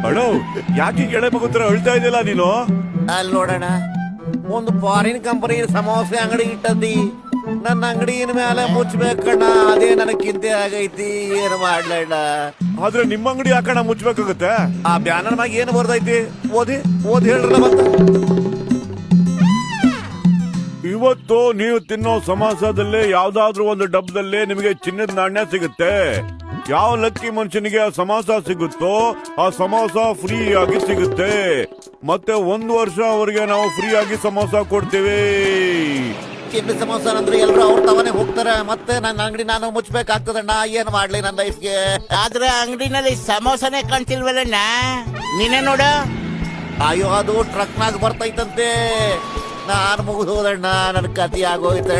ಅಣ್ಣ ಯಾಕೆ ಗೆಳೆ ಮಗುತ್ರ ಅಳ್ತಾ ಇದೆಯಲ್ಲ ನೀನು? ಅಲ್ಲಿ ನೋಡೋಣ, ಒಂದು ಫಾರಿನ್ ಕಂಪನಿ ಸಮೋಸೆ ಅಂಗಡಿ ಇಟ್ಟದ್ದಿ, ನನ್ನ ಅಂಗಡಿನ ಮೇಲೆ ಮುಚ್ಚಬೇಕಣ್ಣ. ಅದೇ ನನಗ್ ಚಿಂತೆ ಆಗೈತಿ, ಏನು ಮಾಡ್ಲಣ್ಣ? ಆದ್ರೆ ನಿಮ್ಮ ಅಂಗಡಿ ಯಾಕಣ್ಣ ಮುಚ್ಬೇಕಾಗತ್ತೆ? ಆ ಬ್ಯಾನರ್ ಮ್ಯಾಗ ಏನು ಬರ್ದೈತಿ? ಓದಿ ಹೇಳ್ರಲ್ಲ ಮತ್ತೆ. ಇವತ್ತು ನೀವು ತಿನ್ನೋ ಸಮೋಸದಲ್ಲಿ ಯಾವ್ದಾದ್ರು ಒಂದು ಡಬ್ಬದಲ್ಲಿ ನಿಮಗೆ ಚಿನ್ನದ ನಾಣ್ಯ ಸಿಗುತ್ತೆ. ಯಾವ ಲಕ್ಕಿ ಮನುಷ್ಯನಿಗೆ ಆ ಸಮೋಸ ಸಿಗುತ್ತೋ ಆ ಸಮೋಸ ಫ್ರೀ ಆಗಿ ಸಿಗುತ್ತೆ. ಮತ್ತೆ 1 ವರ್ಷ ಅವರಿಗೆ ನಾವು ಫ್ರೀ ಆಗಿ ಸಮೋಸ ಕೊಡ್ತೀವಿ. ಚಿನ್ನ ಸಮೋಸ ಅಂದ್ರೆ ಎಲ್ರು ಅವ್ರ ತವನೇ ಹೋಗ್ತಾರೆ. ಮತ್ತೆ ನನ್ನ ಅಂಗಡಿ ನಾನು ಮುಚ್ಚಬೇಕಾಗ್ತದಣ್ಣ. ಏನ್ ಮಾಡ್ಲಿ ನನ್ನ ಲೈಫ್ಗೆ? ಆದ್ರೆ ಅಂಗಡಿನಲ್ಲಿ ಸಮೋಸನೇ ಕಾಣ್ತಿಲ್ವಲ್ಲಣ್ಣ, ನೀನೇ ನೋಡು. ಅಯ್ಯೋ, ಅದು ಟ್ರಕ್ನಾಗ ಬರ್ತೈತಂತೆ. ನಾನು ಮುಗಿದೋದಣ್ಣ, ನನ್ನ ಕತಿ ಆಗೋಯ್ತ.